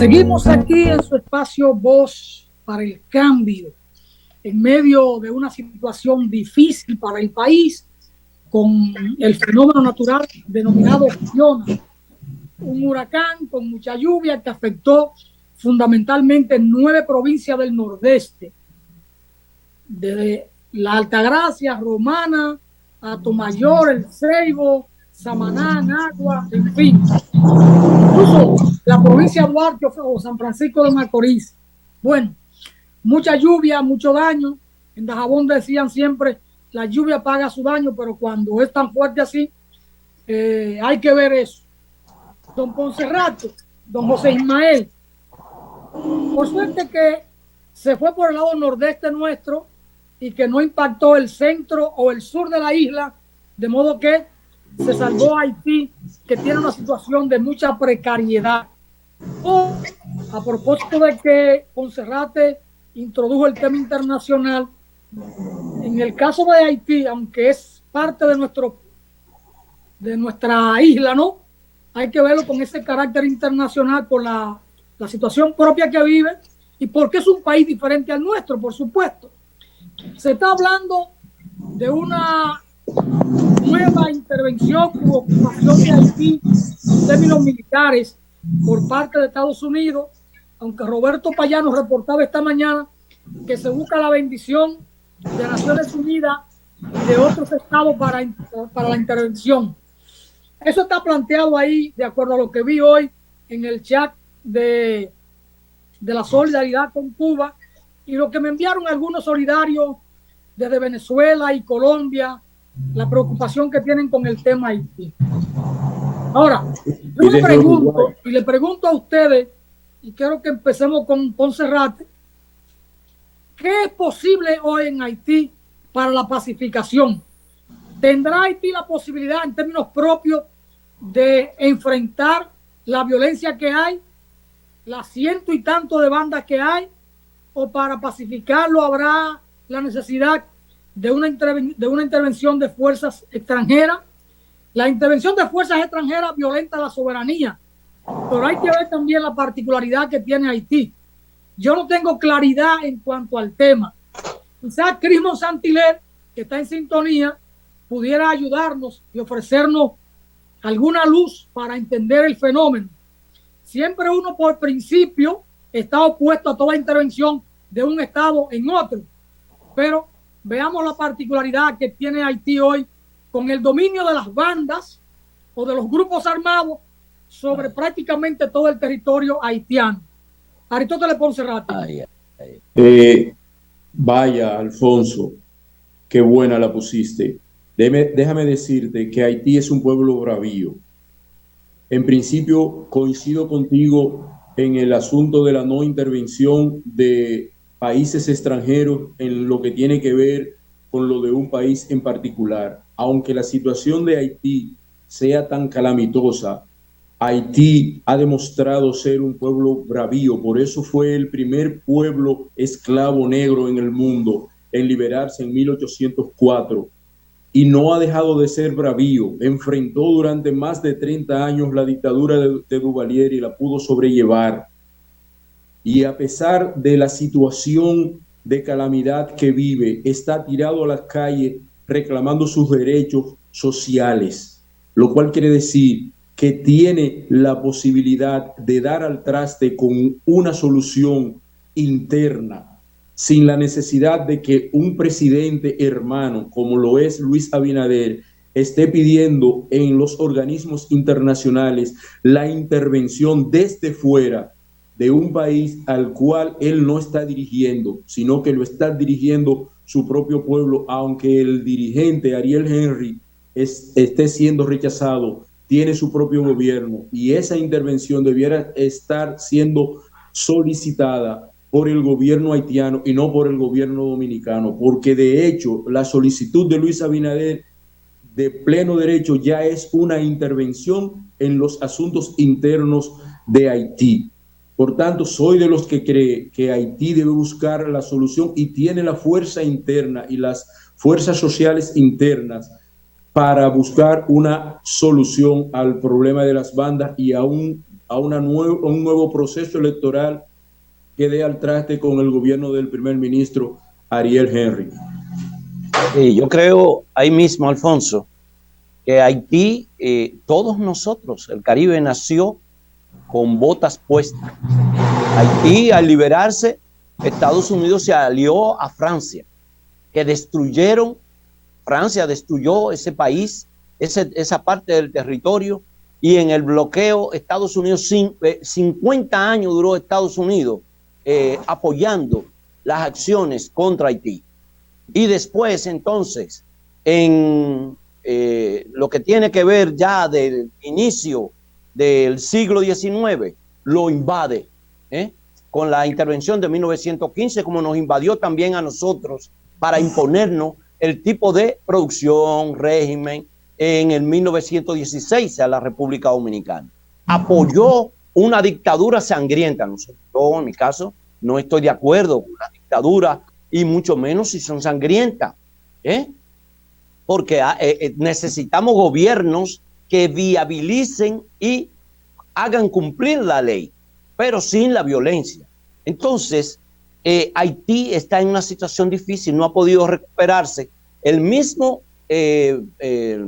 Seguimos aquí en su espacio Voz para el Cambio, en medio de una situación difícil para el país, con el fenómeno natural denominado Fiona, un huracán con mucha lluvia que afectó fundamentalmente 9 provincias del nordeste, desde la Altagracia, Romana, Atomayor, El Ceibo, Samaná, Nagua, en fin. Incluso la provincia de Duarte o San Francisco de Macorís. Bueno, mucha lluvia, mucho daño. En Dajabón decían siempre, la lluvia paga su daño, pero cuando es tan fuerte así, hay que ver eso. Don Poncerrato, don José Ismael, por suerte que se fue por el lado nordeste nuestro y que no impactó el centro o el sur de la isla, de modo que se salvó Haití, que tiene una situación de mucha precariedad. A propósito de que Poncerrate introdujo el tema internacional, en el caso de Haití, aunque es parte de nuestra isla, ¿no? Hay que verlo con ese carácter internacional por la situación propia que vive y porque es un país diferente al nuestro, por supuesto. Se está hablando de una nueva intervención u ocupación de Haití en términos militares por parte de Estados Unidos, aunque Roberto Payano reportaba esta mañana que se busca la bendición de Naciones Unidas y de otros estados para la intervención. Eso está planteado ahí, de acuerdo a lo que vi hoy en el chat de la solidaridad con Cuba y lo que me enviaron algunos solidarios desde Venezuela y Colombia, la preocupación que tienen con el tema Haití. Ahora, yo le pregunto a ustedes, y quiero que empecemos con Poncerrate, ¿qué es posible hoy en Haití para la pacificación? ¿Tendrá Haití la posibilidad en términos propios de enfrentar la violencia que hay, las ciento y tanto de bandas que hay, o para pacificarlo habrá la necesidad de una intervención de fuerzas extranjeras? La intervención de fuerzas extranjeras violenta la soberanía, pero hay que ver también la particularidad que tiene Haití. Yo no tengo claridad en cuanto al tema. Quizás Crismon Santiler, que está en sintonía, pudiera ayudarnos y ofrecernos alguna luz para entender el fenómeno. Siempre uno por principio está opuesto a toda intervención de un estado en otro, pero veamos la particularidad que tiene Haití hoy con el dominio de las bandas o de los grupos armados sobre prácticamente todo el territorio haitiano. Aristóteles Poncerrate. Vaya, Alfonso, qué buena la pusiste. Déjame decirte que Haití es un pueblo bravío. En principio, coincido contigo en el asunto de la no intervención de países extranjeros en lo que tiene que ver con lo de un país en particular. Aunque la situación de Haití sea tan calamitosa, Haití ha demostrado ser un pueblo bravío. Por eso fue el primer pueblo esclavo negro en el mundo en liberarse en 1804. Y no ha dejado de ser bravío. Enfrentó durante más de 30 años la dictadura de Duvalier y la pudo sobrellevar. Y a pesar de la situación de calamidad que vive, está tirado a las calles reclamando sus derechos sociales, lo cual quiere decir que tiene la posibilidad de dar al traste con una solución interna, sin la necesidad de que un presidente hermano, como lo es Luis Abinader, esté pidiendo en los organismos internacionales la intervención desde fuera de un país al cual él no está dirigiendo, sino que lo está dirigiendo su propio pueblo, aunque el dirigente Ariel Henry esté siendo rechazado, tiene su propio gobierno y esa intervención debiera estar siendo solicitada por el gobierno haitiano y no por el gobierno dominicano, porque de hecho la solicitud de Luis Abinader de pleno derecho ya es una intervención en los asuntos internos de Haití. Por tanto, soy de los que cree que Haití debe buscar la solución y tiene la fuerza interna y las fuerzas sociales internas para buscar una solución al problema de las bandas y a a un nuevo proceso electoral que dé al traste con el gobierno del primer ministro Ariel Henry. Sí, yo creo ahí mismo, Alfonso, que Haití, todos nosotros, el Caribe nació con botas puestas. Haití, al liberarse, Estados Unidos se alió a Francia, que destruyeron, Francia destruyó ese país, esa parte del territorio, y en el bloqueo Estados Unidos, 50 años duró Estados Unidos apoyando las acciones contra Haití. Y después, entonces, en lo que tiene que ver ya del inicio del siglo XIX, lo invade, con la intervención de 1915, como nos invadió también a nosotros para imponernos el tipo de producción, régimen, en el 1916 a la República Dominicana. Apoyó una dictadura sangrienta. Yo, en mi caso, no estoy de acuerdo con la dictadura, y mucho menos si son sangrientas, porque necesitamos gobiernos que viabilicen y hagan cumplir la ley, pero sin la violencia. Entonces, Haití está en una situación difícil, no ha podido recuperarse. El mismo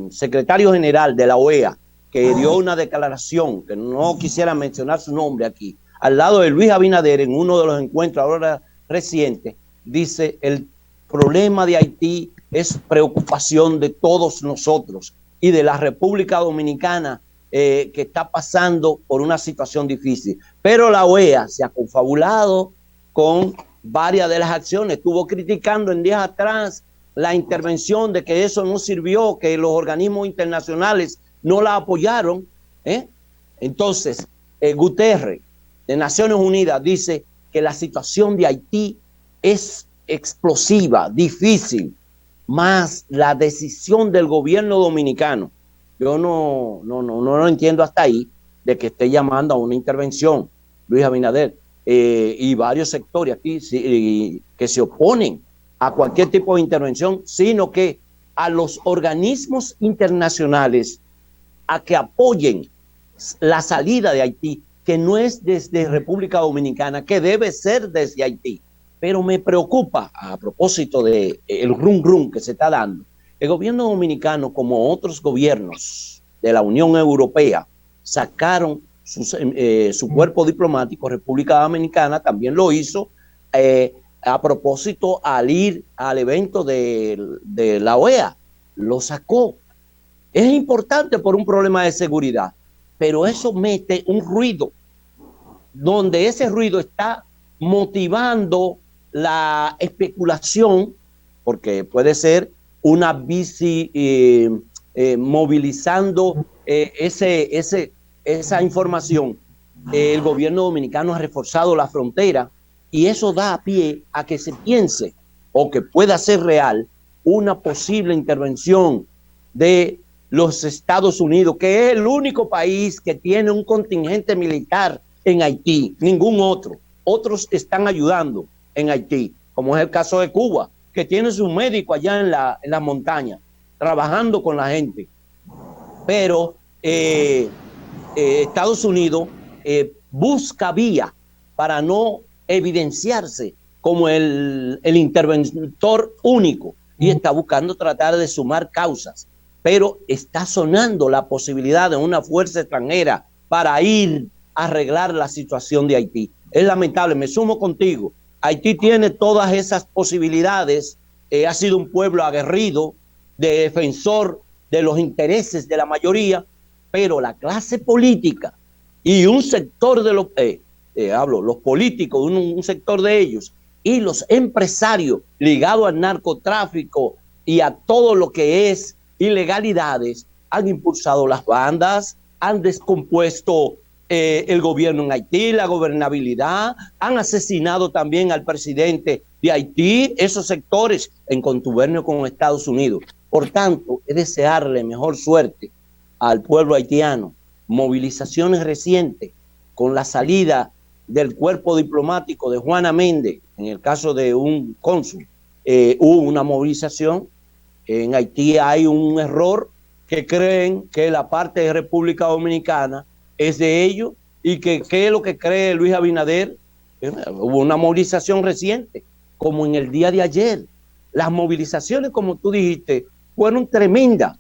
secretario general de la OEA, que dio una declaración, que no quisiera mencionar su nombre aquí, al lado de Luis Abinader, en uno de los encuentros ahora recientes, dice: el problema de Haití es preocupación de todos nosotros y de la República Dominicana, que está pasando por una situación difícil. Pero la OEA se ha confabulado con varias de las acciones. Estuvo criticando en días atrás la intervención, de que eso no sirvió, que los organismos internacionales no la apoyaron. Entonces, Guterres, de Naciones Unidas, dice que la situación de Haití es explosiva, difícil, más la decisión del gobierno dominicano. Yo no lo entiendo hasta ahí, de que esté llamando a una intervención, Luis Abinader, y varios sectores aquí que se oponen a cualquier tipo de intervención, sino que a los organismos internacionales a que apoyen la salida de Haití, que no es desde República Dominicana, que debe ser desde Haití. Pero me preocupa, a propósito del rum que se está dando, el gobierno dominicano, como otros gobiernos de la Unión Europea, sacaron su cuerpo diplomático. República Dominicana también lo hizo, a propósito, al ir al evento de la OEA, lo sacó. Es importante por un problema de seguridad, pero eso mete un ruido, donde ese ruido está motivando la especulación, porque puede ser una movilizando esa información. El gobierno dominicano ha reforzado la frontera, y eso da pie a que se piense, o que pueda ser real, una posible intervención de los Estados Unidos, que es el único país que tiene un contingente militar en Haití, ningún otro. Otros están ayudando en Haití, como es el caso de Cuba, que tiene su médico allá en la montaña, trabajando con la gente. Pero Estados Unidos busca vía para no evidenciarse como el interventor único, y está buscando tratar de sumar causas, pero está sonando la posibilidad de una fuerza extranjera para ir a arreglar la situación de Haití. Es lamentable, me sumo contigo. Haití tiene todas esas posibilidades, ha sido un pueblo aguerrido, defensor de los intereses de la mayoría, pero la clase política y un sector de los políticos, un sector de ellos, y los empresarios ligados al narcotráfico y a todo lo que es ilegalidades, han impulsado las bandas, han descompuesto el gobierno en Haití, la gobernabilidad, han asesinado también al presidente de Haití, esos sectores en contubernio con Estados Unidos. Por tanto, es desearle mejor suerte al pueblo haitiano. Movilizaciones recientes con la salida del cuerpo diplomático de Juana Méndez, en el caso de un cónsul, hubo una movilización. En Haití hay un error, que creen que la parte de República Dominicana es de ellos, ¿Y qué es lo que cree Luis Abinader? Hubo una movilización reciente, como en el día de ayer. Las movilizaciones, como tú dijiste, fueron tremendas.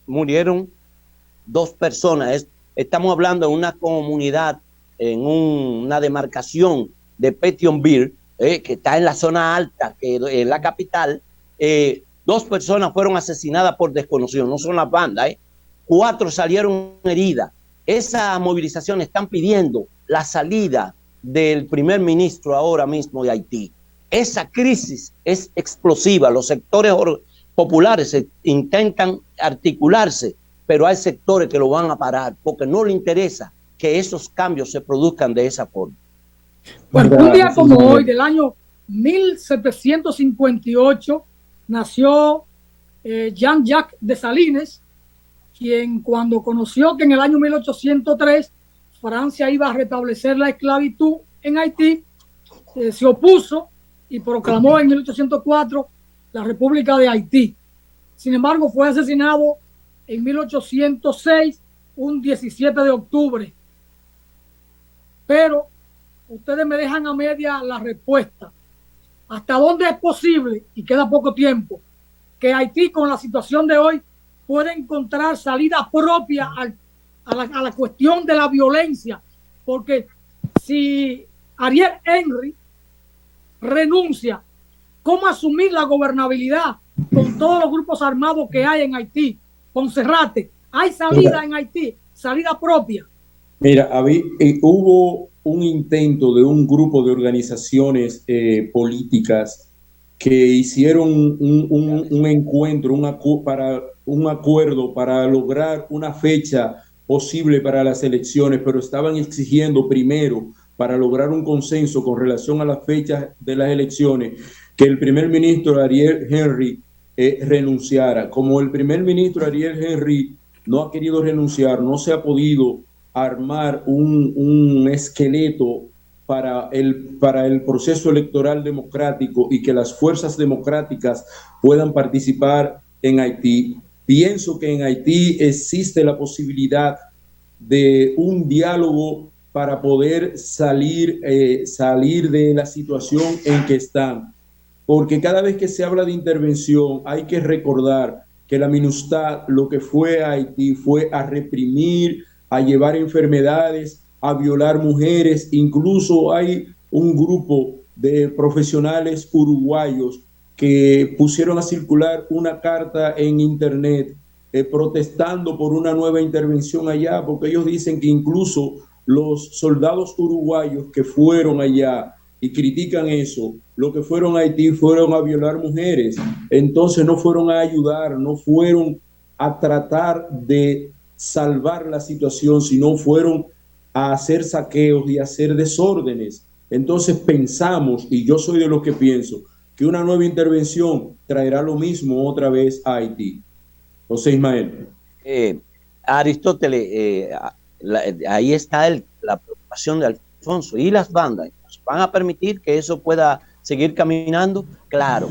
Murieron 2 personas. Estamos hablando de una comunidad, en una demarcación de Petionville, que está en la zona alta, que es la capital. 2 personas fueron asesinadas por desconocidos, no son las bandas. 4 salieron heridas. Esa movilización están pidiendo la salida del primer ministro ahora mismo de Haití. Esa crisis es explosiva. Los sectores populares intentan articularse, pero hay sectores que lo van a parar porque no le interesa que esos cambios se produzcan de esa forma. Bueno, un día como hoy, del año 1758, nació Jean-Jacques Dessalines, quien, cuando conoció que en el año 1803 Francia iba a restablecer la esclavitud en Haití, se opuso y proclamó en 1804 la República de Haití. Sin embargo, fue asesinado en 1806, un 17 de octubre. Pero ustedes me dejan a media la respuesta. ¿Hasta dónde es posible, y queda poco tiempo, que Haití, con la situación de hoy, puede encontrar salida propia a la cuestión de la violencia? Porque si Ariel Henry renuncia, ¿cómo asumir la gobernabilidad con todos los grupos armados que hay en Haití? Monserrate, ¿hay salida en Haití? ¿Salida propia? Mira, hubo un intento de un grupo de organizaciones políticas que hicieron un encuentro, un acuerdo para lograr una fecha posible para las elecciones, pero estaban exigiendo primero, para lograr un consenso con relación a las fechas de las elecciones, que el primer ministro Ariel Henry renunciara. Como el primer ministro Ariel Henry no ha querido renunciar, no se ha podido armar un esqueleto para el proceso electoral democrático y que las fuerzas democráticas puedan participar en Haití. Pienso que en Haití existe la posibilidad de un diálogo para poder salir de la situación en que están. Porque cada vez que se habla de intervención hay que recordar que la MINUSTAH lo que fue a Haití fue a reprimir, a llevar enfermedades, a violar mujeres. Incluso hay un grupo de profesionales uruguayos que pusieron a circular una carta en internet protestando por una nueva intervención allá, porque ellos dicen que incluso los soldados uruguayos que fueron allá y critican eso, lo que fueron a Haití fueron a violar mujeres. Entonces no fueron a ayudar, no fueron a tratar de salvar la situación, sino fueron a hacer saqueos y a hacer desórdenes. Entonces pensamos, y yo soy de los que pienso, que una nueva intervención traerá lo mismo otra vez a Haití. José Ismael. Aristóteles, ahí está la preocupación de Alfonso. ¿Y las bandas van a permitir que eso pueda seguir caminando? Claro,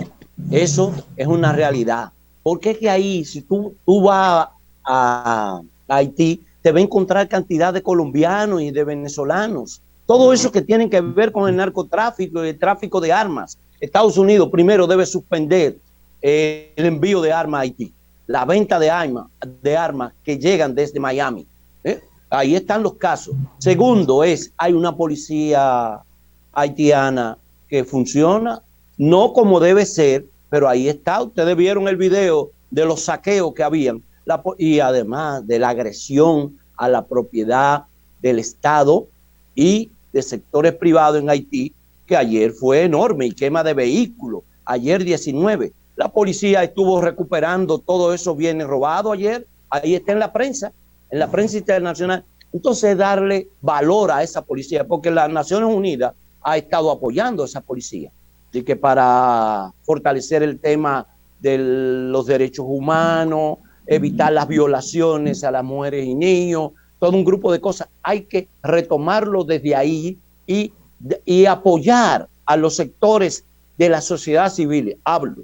eso es una realidad. Porque es que ahí, si tú vas a Haití, te va a encontrar cantidad de colombianos y de venezolanos. Todo eso que tienen que ver con el narcotráfico y el tráfico de armas. Estados Unidos primero debe suspender el envío de armas a Haití, la venta de armas que llegan desde Miami. Ahí están los casos. Segundo hay una policía haitiana que funciona, no como debe ser, pero ahí está. Ustedes vieron el video de los saqueos que habían, y además de la agresión a la propiedad del Estado y de sectores privados en Haití, que ayer fue enorme, y quema de vehículos, ayer 19. La policía estuvo recuperando todos esos bienes robados ayer, ahí está en la prensa internacional. Entonces, darle valor a esa policía, porque las Naciones Unidas ha estado apoyando a esa policía, así que para fortalecer el tema de los derechos humanos, evitar las violaciones a las mujeres y niños, todo un grupo de cosas, hay que retomarlo desde ahí y apoyar a los sectores de la sociedad civil. Hablo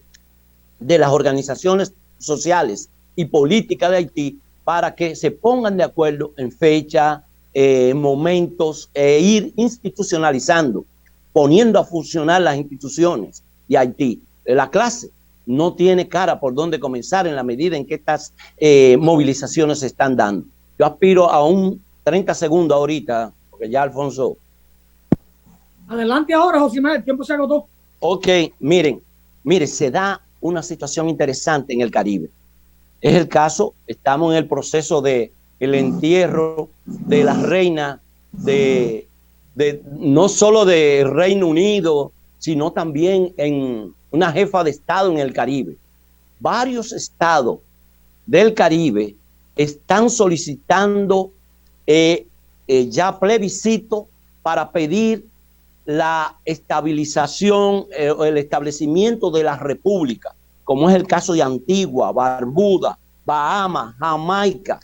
de las organizaciones sociales y políticas de Haití, para que se pongan de acuerdo en fecha, momentos e ir institucionalizando, poniendo a funcionar las instituciones de Haití. La clase no tiene cara por dónde comenzar en la medida en que estas movilizaciones se están dando. Yo aspiro a un 30 segundos ahorita, porque ya Alfonso. Adelante ahora, Josimar, el tiempo se agotó. Ok, mire, se da una situación interesante en el Caribe. Es el caso, estamos en el proceso de el entierro de la reina de no solo de Reino Unido, sino también en una jefa de Estado en el Caribe. Varios estados del Caribe están solicitando ya plebiscito para pedir la estabilización, el establecimiento de la república, como es el caso de Antigua, Barbuda, Bahamas, Jamaica.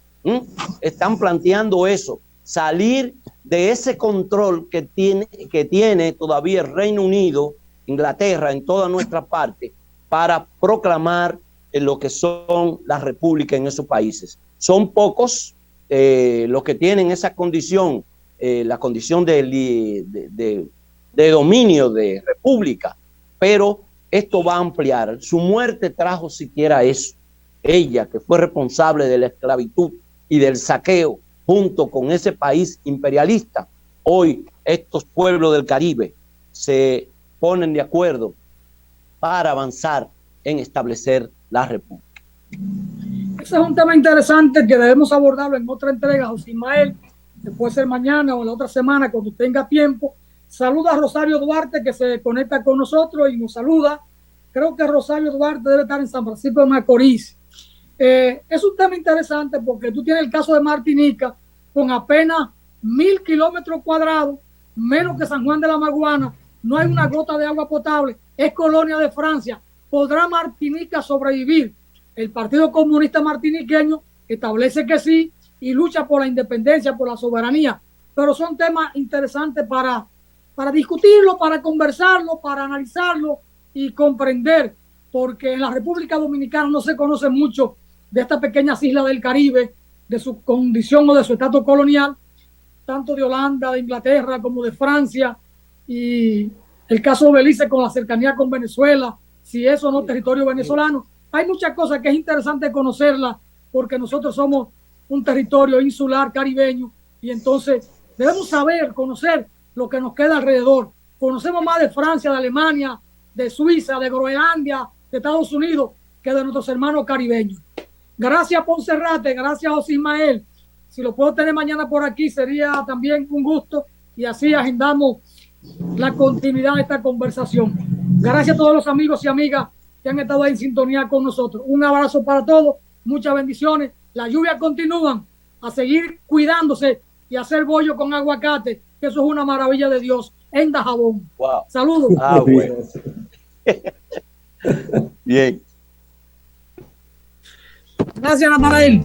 Están planteando eso, salir de ese control que tiene todavía el Reino Unido, Inglaterra, en toda nuestra parte, para proclamar lo que son las repúblicas en esos países. Son pocos los que tienen esa condición, la condición de dominio de república, pero esto va a ampliar. Su muerte trajo siquiera eso. Ella, que fue responsable de la esclavitud y del saqueo, junto con ese país imperialista, hoy estos pueblos del Caribe se ponen de acuerdo para avanzar en establecer la república. Ese es un tema interesante que debemos abordarlo en otra entrega, José Ismael, que puede ser mañana o en la otra semana cuando tenga tiempo. Saluda a Rosario Duarte, que se conecta con nosotros y nos saluda. Creo que Rosario Duarte debe estar en San Francisco de Macorís. Es un tema interesante porque tú tienes el caso de Martinica con apenas 1.000 kilómetros cuadrados, menos que San Juan de la Maguana, no hay una gota de agua potable, es colonia de Francia. ¿Podrá Martinica sobrevivir? El Partido Comunista Martiniqueño establece que sí y lucha por la independencia, por la soberanía, pero son temas interesantes para discutirlo, para conversarlo, para analizarlo y comprender, porque en la República Dominicana no se conoce mucho de estas pequeñas islas del Caribe, de su condición o de su estatus colonial, tanto de Holanda, de Inglaterra, como de Francia, y el caso de Belice con la cercanía con Venezuela, si eso no es territorio venezolano. Hay muchas cosas que es interesante conocerlas, porque nosotros somos un territorio insular caribeño, y entonces debemos saber, conocer lo que nos queda alrededor. Conocemos más de Francia, de Alemania, de Suiza, de Groenlandia, de Estados Unidos, que de nuestros hermanos caribeños. Gracias, Ponserrate, gracias, José Ismael. Si lo puedo tener mañana por aquí, sería también un gusto, y así agendamos la continuidad de esta conversación. Gracias a todos los amigos y amigas que han estado ahí en sintonía con nosotros. Un abrazo para todos, muchas bendiciones. Las lluvias continúan, a seguir cuidándose y hacer bollo con aguacate, que eso es una maravilla de Dios en Dajabón. Wow. Saludos. Bueno. Bien. Gracias, Namarael.